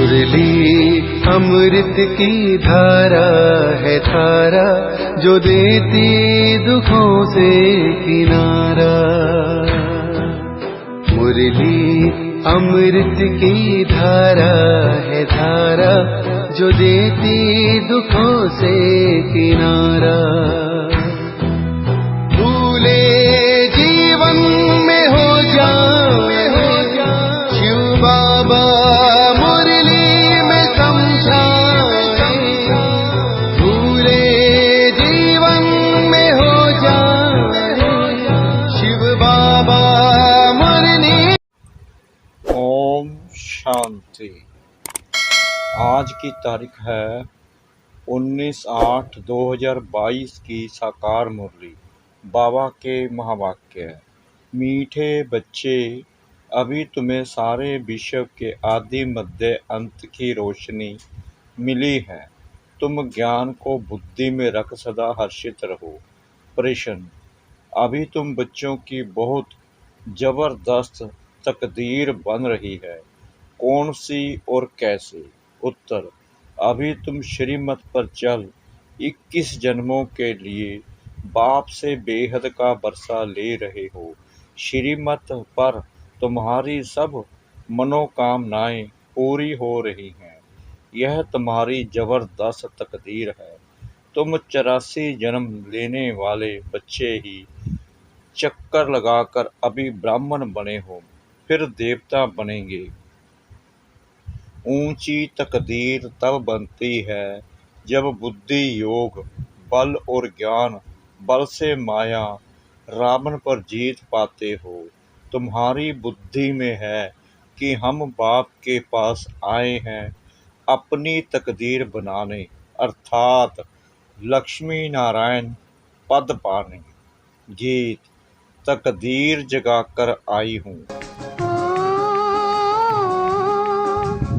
मुरली अमृत की धारा है धारा, जो देती दुखों से किनारा। मुरली अमृत की धारा है धारा, जो देती दुखों से किनारा। भूले जीवन में हो जाए शिव बाबा मुरली में समझाए। भूले जीवन में हो जाए शिव बाबा मुरली। ओम शांति। आज की तारीख है 19/8/2022 की साकार मुरली। बाबा के महावाक्य। मीठे बच्चे, अभी तुम्हें सारे विश्व के आदि मध्य अंत की रोशनी मिली है। तुम ज्ञान को बुद्धि में रख सदा हर्षित रहो। प्रश्न: अभी तुम बच्चों की बहुत जबरदस्त तकदीर बन रही है, कौन सी और कैसे? उत्तर: अभी तुम श्रीमत पर चल 21 जन्मों के लिए बाप से बेहद का बरसा ले रहे हो। श्रीमत पर तुम्हारी सब मनोकामनाएं पूरी हो रही हैं। यह तुम्हारी जबरदस्त तकदीर है। तुम 84 जन्म लेने वाले बच्चे ही चक्कर लगाकर अभी ब्राह्मण बने हो, फिर देवता बनेंगे। ऊंची तकदीर तब बनती है जब बुद्धि योग बल और ज्ञान बल से माया रावण पर जीत पाते हो। तुम्हारी बुद्धि में है कि हम बाप के पास आए हैं अपनी तकदीर बनाने, अर्थात लक्ष्मी नारायण पद पाने। गीत: तकदीर जगाकर आई हूँ।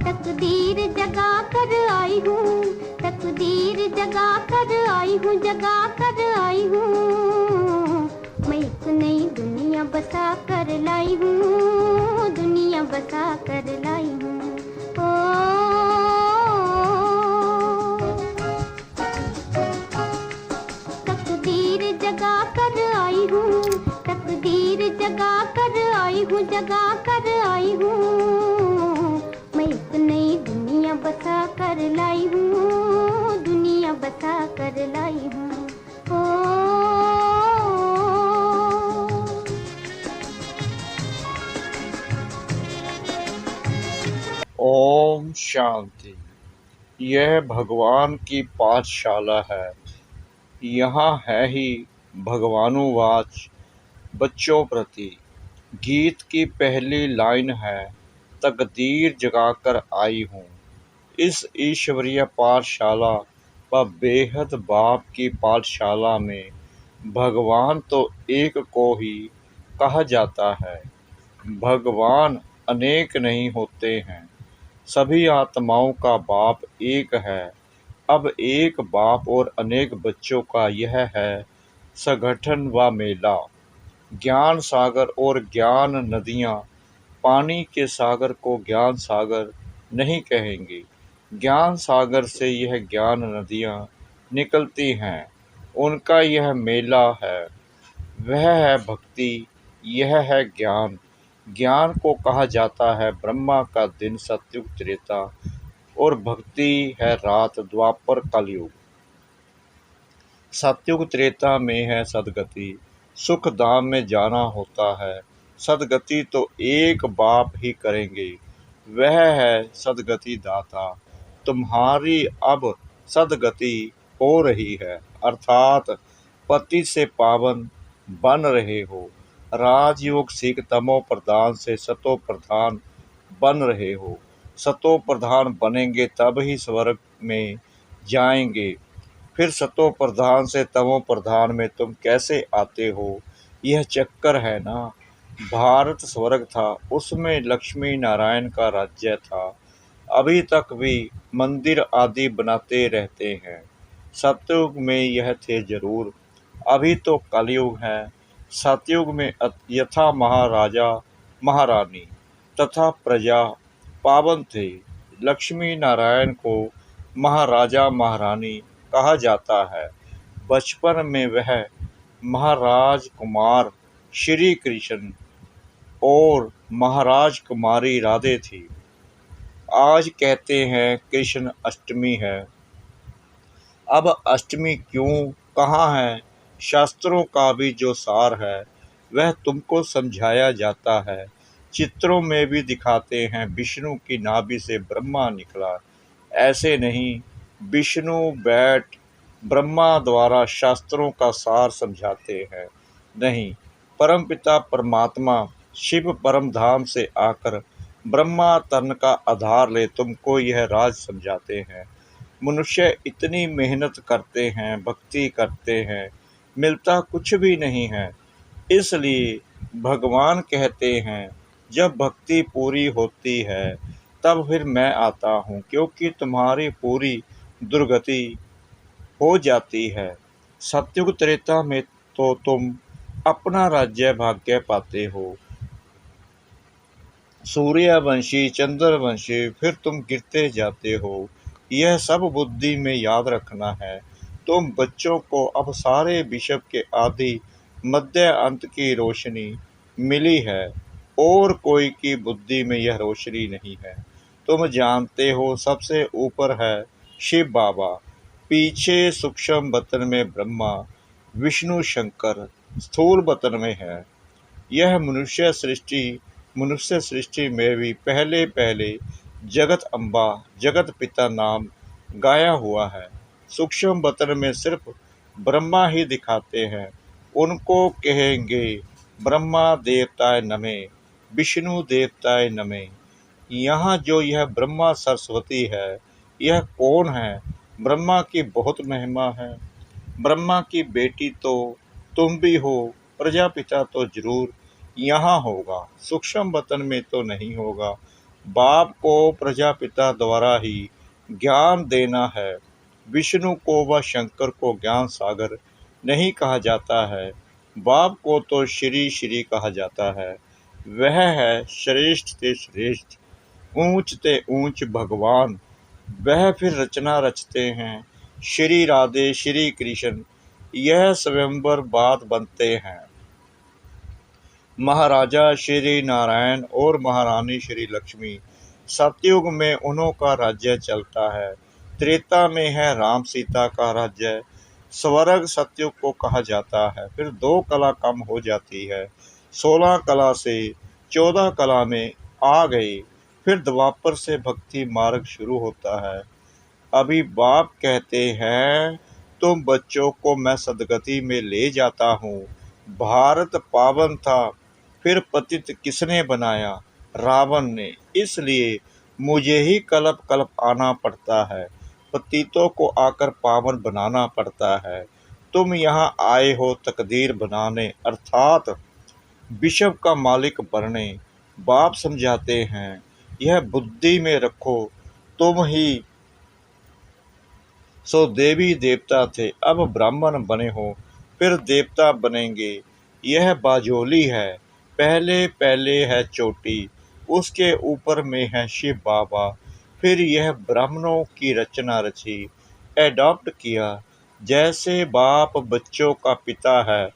तकदीर जगा कर आई हूँ, तकदीर जगा कर आई हूँ, जगा कर आई हूँ। मैं एक नई दुनिया बसा कर लाई हूँ, दुनिया बसा कर लाई हूँ। तकदीर जगा कर आई हूँ, तकदीर जगा कर आई हूँ, जगा कर आई हूँ। मैं एक नई दुनिया बसा कर लाई हूँ, दुनिया बसा कर लाई हूँ। ओम शांति। यह भगवान की पाठशाला है। यहाँ है ही भगवानुवाच बच्चों प्रति। गीत की पहली लाइन है, तकदीर जगाकर आई हूँ। इस ईश्वरीय पाठशाला व बेहद बाप की पाठशाला में भगवान तो एक को ही कहा जाता है। भगवान अनेक नहीं होते हैं। सभी आत्माओं का बाप एक है। अब एक बाप और अनेक बच्चों का यह है संगठन व मेला। ज्ञान सागर और ज्ञान नदियाँ। पानी के सागर को ज्ञान सागर नहीं कहेंगे। ज्ञान सागर से यह ज्ञान नदियाँ निकलती हैं, उनका यह मेला है। वह है भक्ति, यह है ज्ञान। ज्ञान को कहा जाता है ब्रह्मा का दिन सतयुग त्रेता, और भक्ति है रात द्वापर कलयुग। सतयुग त्रेता में है सदगति, सुख धाम में जाना होता है। सदगति तो एक बाप ही करेंगे, वह है सदगति दाता। तुम्हारी अब सदगति हो रही है, अर्थात पति से पावन बन रहे हो। राजयोग सीख तमो प्रधान से सतो प्रधान बन रहे हो। सतो प्रधान बनेंगे तब ही स्वर्ग में जाएंगे। फिर सतो प्रधान से तमो प्रधान में तुम कैसे आते हो? यह चक्कर है ना। भारत स्वर्ग था, उसमें लक्ष्मी नारायण का राज्य था। अभी तक भी मंदिर आदि बनाते रहते हैं। सतयुग में यह थे जरूर, अभी तो कलयुग है। सतयुग में यथा महाराजा महारानी तथा प्रजा पावन थे। लक्ष्मी नारायण को महाराजा महारानी कहा जाता है। बचपन में वह महाराज कुमार श्री कृष्ण और महाराज कुमारी राधे थी। आज कहते हैं कृष्ण अष्टमी है। अब अष्टमी क्यों, कहाँ है, शास्त्रों का भी जो सार है वह तुमको समझाया जाता है। चित्रों में भी दिखाते हैं विष्णु की नाभि से ब्रह्मा निकला। ऐसे नहीं, विष्णु बैठ ब्रह्मा द्वारा शास्त्रों का सार समझाते हैं। नहीं, परमपिता परमात्मा शिव परम धाम से आकर ब्रह्मा तन का आधार ले तुमको यह राज समझाते हैं। मनुष्य इतनी मेहनत करते हैं, भक्ति करते हैं, मिलता कुछ भी नहीं है। इसलिए भगवान कहते हैं जब भक्ति पूरी होती है तब फिर मैं आता हूँ, क्योंकि तुम्हारी पूरी दुर्गति हो जाती है। सतयुग त्रेता में तो तुम अपना राज्य भाग्य पाते हो, सूर्यवंशी चंद्रवंशी, फिर तुम गिरते जाते हो। यह सब बुद्धि में याद रखना है। तुम बच्चों को अब सारे विश्व के आदि मध्य अंत की रोशनी मिली है और कोई की बुद्धि में यह रोशनी नहीं है। तुम जानते हो सबसे ऊपर है शिव बाबा, पीछे सूक्ष्म बतन में ब्रह्मा, विष्णु शंकर स्थूल बतन में है। यह मनुष्य सृष्टि में भी पहले पहले जगत अम्बा जगत पिता नाम गाया हुआ है। सूक्ष्म बतन में सिर्फ ब्रह्मा ही दिखाते हैं। उनको कहेंगे ब्रह्मा देवताय नमे, विष्णु देवताय नमे। यहाँ जो यह ब्रह्मा सरस्वती है, यह कौन है? ब्रह्मा की बहुत महिमा है। ब्रह्मा की बेटी तो तुम भी हो, प्रजापिता तो जरूर यहाँ होगा, सूक्ष्म बतन में तो नहीं होगा। बाप को प्रजापिता द्वारा ही ज्ञान देना है। विष्णु को व शंकर को ज्ञान सागर नहीं कहा जाता है। बाप को तो श्री श्री कहा जाता है। वह है श्रेष्ठ से श्रेष्ठ, ऊंच ते ऊंच भगवान। वह फिर रचना रचते हैं श्री राधे श्री कृष्ण, यह स्वयंवर बात बनते हैं। महाराजा श्री नारायण और महारानी श्री लक्ष्मी। सतयुग में उन्हों का राज्य चलता है। त्रेता में है राम सीता का राज्य। स्वर्ग सतयुग को कहा जाता है। फिर 2 कला कम हो जाती है, 16 कला से 14 कला में आ गई। फिर द्वापर से भक्ति मार्ग शुरू होता है। अभी बाप कहते हैं तुम बच्चों को मैं सदगति में ले जाता हूँ। भारत पावन था, फिर पतित किसने बनाया? रावण ने। इसलिए मुझे ही कलप कलप आना पड़ता है, पतितों को आकर पावन बनाना पड़ता है। तुम यहाँ आए हो तकदीर बनाने, अर्थात विश्व का मालिक बनने। बाप समझाते हैं यह बुद्धि में रखो, तुम ही सो देवी देवता थे, अब ब्राह्मण बने हो, फिर देवता बनेंगे। यह बाजोली है, पहले पहले है चोटी, उसके ऊपर में है शिव बाबा। फिर यह ब्राह्मणों की रचना रची, एडॉप्ट किया। जैसे बाप बच्चों का पिता है,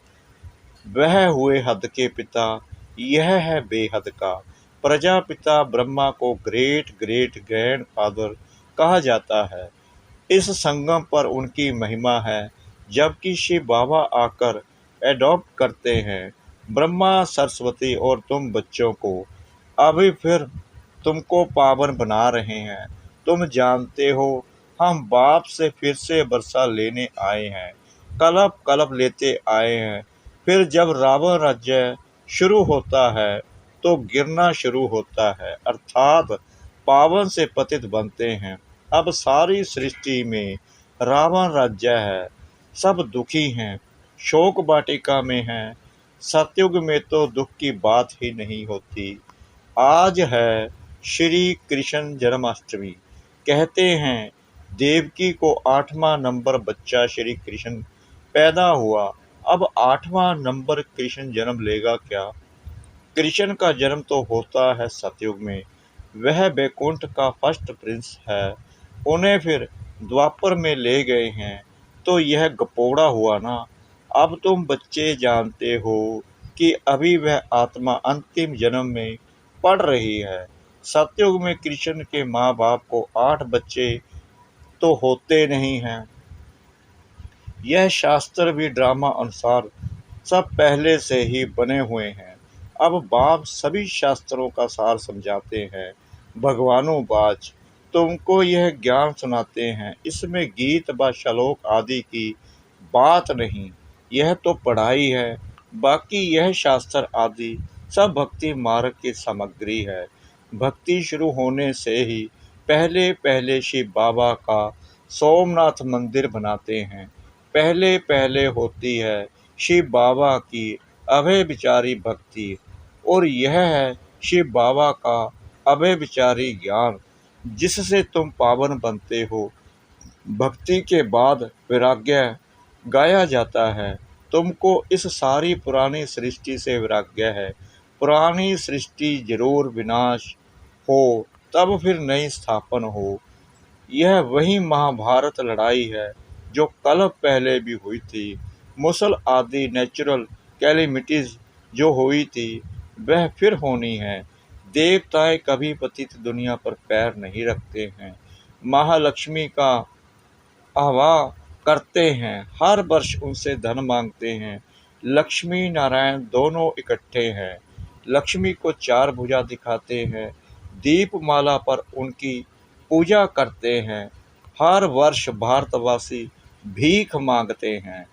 वह हुए हद के पिता, यह है बेहद का। प्रजापिता ब्रह्मा को ग्रेट ग्रेट ग्रैंड फादर कहा जाता है। इस संगम पर उनकी महिमा है। जबकि शिव बाबा आकर एडॉप्ट करते हैं ब्रह्मा सरस्वती और तुम बच्चों को। अभी फिर तुमको पावन बना रहे हैं। तुम जानते हो हम बाप से फिर से वर्षा लेने आए हैं, कलप कलप लेते आए हैं। फिर जब रावण राज्य शुरू होता है तो गिरना शुरू होता है, अर्थात पावन से पतित बनते हैं। अब सारी सृष्टि में रावण राज्य है, सब दुखी हैं, शोक वाटिका में हैं। सतयुग में तो दुख की बात ही नहीं होती। आज है श्री कृष्ण जन्माष्टमी। कहते हैं देवकी को 8वां नंबर बच्चा श्री कृष्ण पैदा हुआ। अब 8वां नंबर कृष्ण जन्म लेगा क्या? कृष्ण का जन्म तो होता है सतयुग में। वह बैकुंठ का फर्स्ट प्रिंस है। उन्हें फिर द्वापर में ले गए हैं, तो यह गपोड़ा हुआ ना। अब तुम बच्चे जानते हो कि अभी वह आत्मा अंतिम जन्म में पड़ रही है। सतयुग में कृष्ण के माँ बाप को 8 बच्चे तो होते नहीं हैं। यह शास्त्र भी ड्रामा अनुसार सब पहले से ही बने हुए हैं। अब बाप सभी शास्त्रों का सार समझाते हैं। भगवानुवाच, तुमको यह ज्ञान सुनाते हैं, इसमें गीत व श्लोक आदि की बात नहीं, यह तो पढ़ाई है। बाकी यह शास्त्र आदि सब भक्ति मार्ग की सामग्री है। भक्ति शुरू होने से ही पहले पहले शिव बाबा का सोमनाथ मंदिर बनाते हैं। पहले पहले होती है शिव बाबा की अभय विचारी भक्ति, और यह है शिव बाबा का अभय विचारी ज्ञान, जिससे तुम पावन बनते हो। भक्ति के बाद वैराग्य गाया जाता है। तुमको इस सारी पुरानी सृष्टि से वैराग्य है। पुरानी सृष्टि जरूर विनाश हो, तब फिर नई स्थापन हो। यह वही महाभारत लड़ाई है जो कल पहले भी हुई थी। मुसल आदि नेचुरल कैलेमिटीज जो हुई थी, वह फिर होनी है। देवताएं कभी पतित दुनिया पर पैर नहीं रखते हैं। महालक्ष्मी का आवाह करते हैं, हर वर्ष उनसे धन मांगते हैं। लक्ष्मी नारायण दोनों इकट्ठे हैं। लक्ष्मी को 4 भुजा दिखाते हैं। दीपमाला पर उनकी पूजा करते हैं। हर वर्ष भारतवासी भीख मांगते हैं।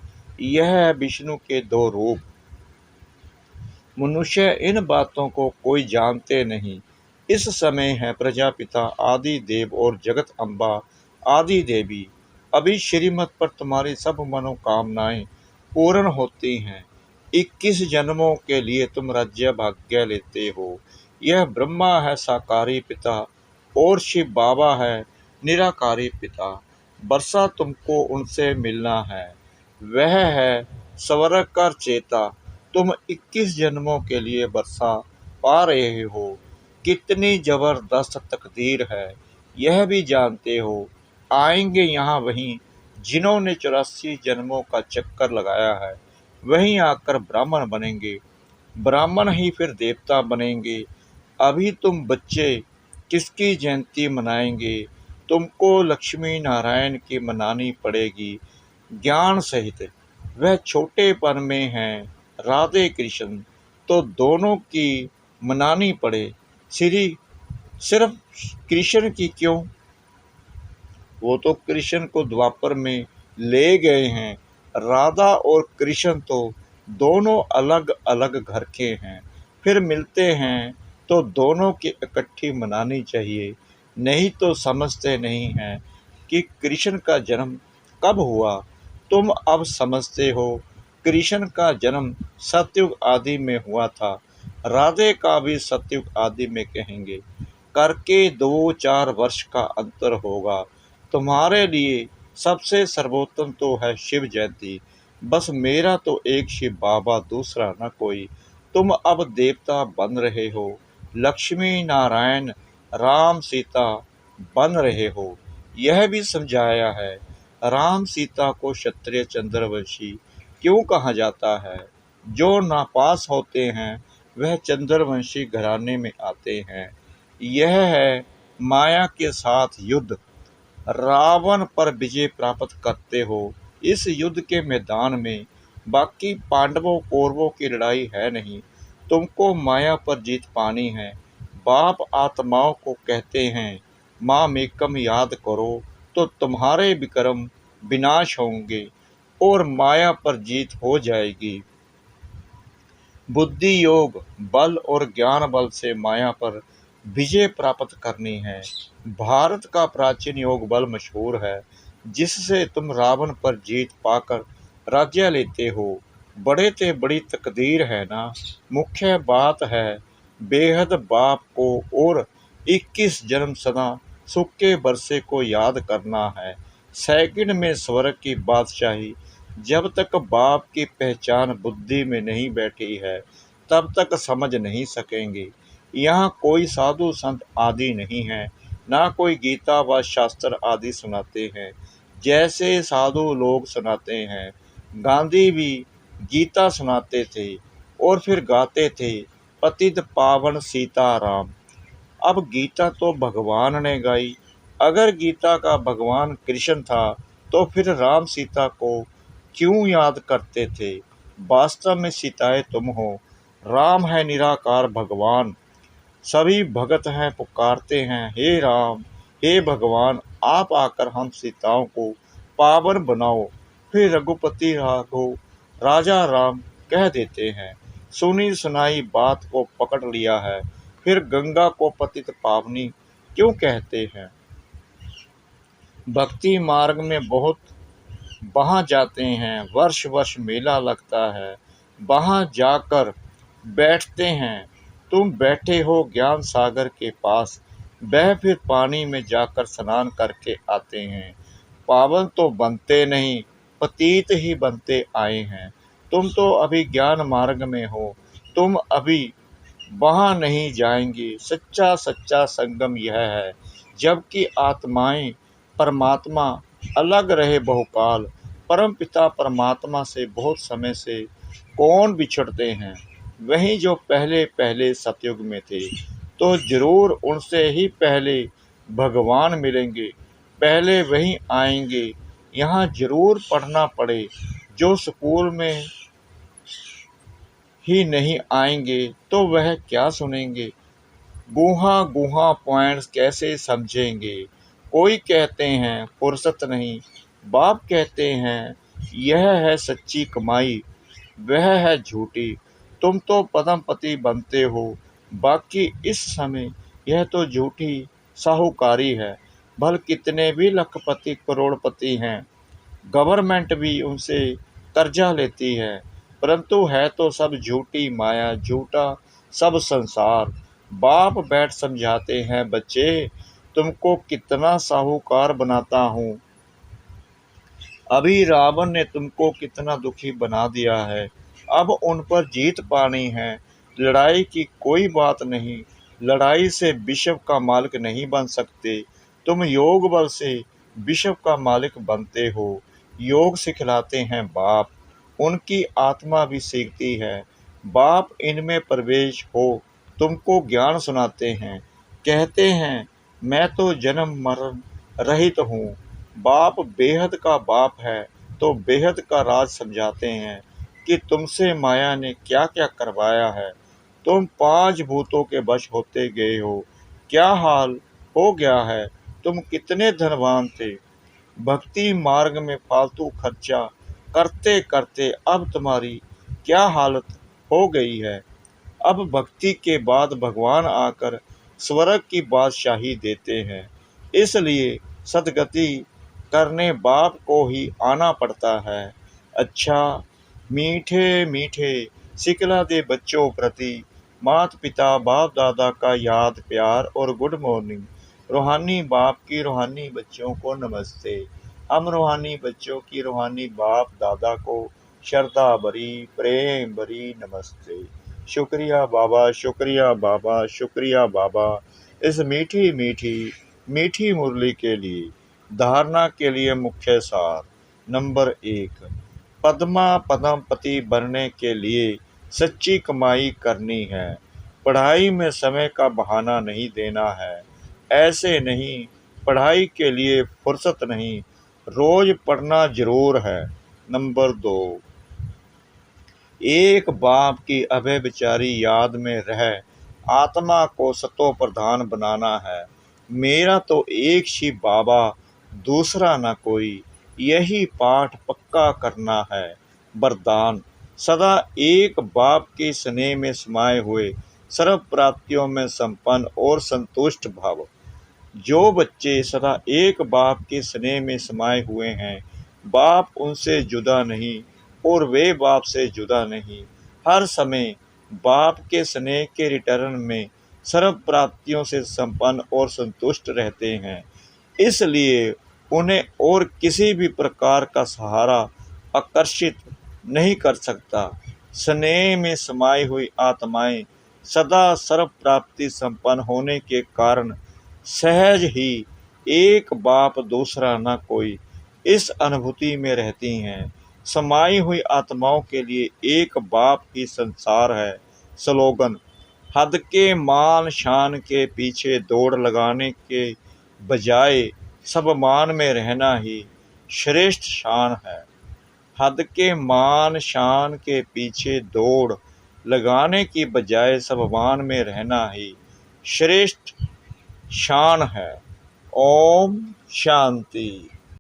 यह है विष्णु के 2 रूप। मनुष्य इन बातों को कोई जानते नहीं। इस समय है प्रजापिता आदि देव और जगत अम्बा आदि देवी। अभी श्रीमत पर तुम्हारी सब मनोकामनाएं पूर्ण होती हैं। 21 जन्मों के लिए तुम राज्य भाग्य लेते हो। यह ब्रह्मा है साकारी पिता, और शिव बाबा है निराकारी पिता। वर्षा तुमको उनसे मिलना है। वह है स्वर्ग का चेता। तुम 21 जन्मों के लिए वर्षा पा रहे हो। कितनी जबरदस्त तकदीर है, यह भी जानते हो। आएंगे यहाँ वहीं जिन्होंने 84 जन्मों का चक्कर लगाया है, वहीं आकर ब्राह्मण बनेंगे। ब्राह्मण ही फिर देवता बनेंगे। अभी तुम बच्चे किसकी जयंती मनाएंगे? तुमको लक्ष्मी नारायण की मनानी पड़ेगी ज्ञान सहित। वह छोटेपन में हैं राधे कृष्ण, तो दोनों की मनानी पड़े। सिर्फ कृष्ण की क्यों? वो तो कृष्ण को द्वापर में ले गए हैं। राधा और कृष्ण तो दोनों अलग अलग घर के हैं। फिर मिलते हैं तो दोनों की इकट्ठी मनानी चाहिए। नहीं तो समझते नहीं हैं कि कृष्ण का जन्म कब हुआ। तुम अब समझते हो, कृष्ण का जन्म सतयुग आदि में हुआ था। राधे का भी सतयुग आदि में कहेंगे। करके 2-4 वर्ष का अंतर होगा। तुम्हारे लिए सबसे सर्वोत्तम तो है शिव जयंती। बस मेरा तो एक शिव बाबा, दूसरा न कोई। तुम अब देवता बन रहे हो। लक्ष्मी नारायण राम सीता बन रहे हो। यह भी समझाया है। राम सीता को क्षत्रिय चंद्रवंशी क्यों कहा जाता है? जो नापास होते हैं वह चंद्रवंशी घराने में आते हैं। यह है माया के साथ युद्ध। रावण पर विजय प्राप्त करते हो। इस युद्ध के मैदान में बाकी पांडवों कौरवों की लड़ाई है नहीं। तुमको माया पर जीत पानी है। बाप आत्माओं को कहते हैं, माँ मेकम याद करो तो तुम्हारे विक्रम विनाश होंगे और माया पर जीत हो जाएगी। बुद्धि योग बल और ज्ञान बल से माया पर विजय प्राप्त करनी है। भारत का प्राचीन योग बल मशहूर है, जिससे तुम रावण पर जीत पाकर राज्य लेते हो। बड़े ते बड़ी तकदीर है ना। मुख्य बात है बेहद बाप को और 21 जन्म सदा सुख के बरसे को याद करना है। सेकंड में स्वर्ग की बादशाही। जब तक बाप की पहचान बुद्धि में नहीं बैठी है, तब तक समझ नहीं सकेंगे। यहाँ कोई साधु संत आदि नहीं है, ना कोई गीता व शास्त्र आदि सुनाते हैं जैसे साधु लोग सुनाते हैं। गांधी भी गीता सुनाते थे और फिर गाते थे, पतित पावन सीताराम। अब गीता तो भगवान ने गाई। अगर गीता का भगवान कृष्ण था तो फिर राम सीता को क्यों याद करते थे? वास्तव में सीताएं तुम हो, राम है निराकार भगवान। सभी भगत हैं पुकारते हैं, हे राम हे भगवान, आप आकर हम सीताओं को पावन बनाओ। फिर रघुपति राघव राजा राम कह देते हैं। सुनी सुनाई बात को पकड़ लिया है, फिर गंगा को पतित पावनी क्यों कहते हैं? भक्ति मार्ग में बहुत वहाँ जाते हैं, वर्ष वर्ष मेला लगता है, वहाँ जाकर बैठते हैं। तुम बैठे हो ज्ञान सागर के पास, वह फिर पानी में जाकर स्नान करके आते हैं। पावन तो बनते नहीं, पतित ही बनते आए हैं। तुम तो अभी ज्ञान मार्ग में हो, तुम अभी वहाँ नहीं जाएंगे। सच्चा सच्चा संगम यह है, जबकि आत्माएं परमात्मा अलग रहे बहुकाल। परम पिता परमात्मा से बहुत समय से कौन बिछड़ते हैं? वही जो पहले पहले सतयुग में थे, तो जरूर उनसे ही पहले भगवान मिलेंगे, पहले वही आएंगे। यहाँ जरूर पढ़ना पड़े, जो स्कूल में ही नहीं आएंगे तो वह क्या सुनेंगे? गुहा गुहा पॉइंट्स कैसे समझेंगे? कोई कहते हैं फुर्सत नहीं, बाप कहते हैं यह है सच्ची कमाई, वह है झूठी। तुम तो पद्मपति बनते हो, बाकी इस समय यह तो झूठी साहूकारी है। भल कितने भी लखपति करोड़पति हैं, गवर्नमेंट भी उनसे कर्जा लेती है, परंतु है तो सब झूठी माया, झूठा सब संसार। बाप बैठ समझाते हैं, बच्चे तुमको कितना साहूकार बनाता हूँ। अभी रावण ने तुमको कितना दुखी बना दिया है, अब उन पर जीत पानी है। लड़ाई की कोई बात नहीं, लड़ाई से विश्व का मालिक नहीं बन सकते। तुम योग बल से विश्व का मालिक बनते हो। योग सिखलाते हैं बाप, उनकी आत्मा भी सीखती है। बाप इनमें प्रवेश हो, तुमको ज्ञान सुनाते हैं। कहते हैं मैं तो जन्म मरण रहित हूँ। बाप बेहद का बाप है, तो बेहद का राज समझाते हैं कि तुमसे माया ने क्या क्या करवाया है। तुम 5 भूतों के वश होते गए हो, क्या हाल हो गया है। तुम कितने धनवान थे, भक्ति मार्ग में फालतू खर्चा करते करते अब तुम्हारी क्या हालत हो गई है। अब भक्ति के बाद भगवान आकर स्वर्ग की बादशाही देते हैं, इसलिए सदगति करने बाप को ही आना पड़ता है। अच्छा मीठे मीठे सिखला दे बच्चों प्रति, माता पिता बाप दादा का याद प्यार और गुड मॉर्निंग। रूहानी बाप की रूहानी बच्चों को नमस्ते। हम रूहानी बच्चों की रूहानी बाप दादा को श्रद्धा भरी प्रेम भरी नमस्ते। शुक्रिया बाबा, शुक्रिया बाबा, शुक्रिया बाबा, इस मीठी मीठी मीठी मुरली के लिए। धारणा के लिए मुख्य सार। नंबर 1, पद्मा पद्मपति बनने के लिए सच्ची कमाई करनी है। पढ़ाई में समय का बहाना नहीं देना है। ऐसे नहीं, पढ़ाई के लिए फुर्सत नहीं, रोज पढ़ना जरूर है। नंबर 2, एक बाप की अभय विचारी याद में रह आत्मा को सतो प्रधान बनाना है। मेरा तो एक ही बाबा, दूसरा न कोई, यही पाठ पक्का करना है। वरदान, सदा एक बाप के स्नेह में समाये हुए, सर्व प्राप्तियों में संपन्न और संतुष्ट भाव। जो बच्चे सदा एक बाप के स्नेह में समाये हुए हैं, बाप उनसे जुदा नहीं और वे बाप से जुदा नहीं, हर समय बाप के स्नेह के रिटर्न में सर्व प्राप्तियों से संपन्न और संतुष्ट रहते हैं। इसलिए उन्हें और किसी भी प्रकार का सहारा आकर्षित नहीं कर सकता। स्नेह में समाई हुई आत्माएं सदा सर्व प्राप्ति संपन्न होने के कारण सहज ही एक बाप दूसरा न कोई इस अनुभूति में रहती हैं। समाई हुई आत्माओं के लिए एक बाप ही संसार है। स्लोगन: हद के मान शान के पीछे दौड़ लगाने के बजाय सब मान में रहना ही श्रेष्ठ शान है। हद के मान शान के पीछे दौड़ लगाने की बजाय सब मान में रहना ही श्रेष्ठ शान है। ओम शांति।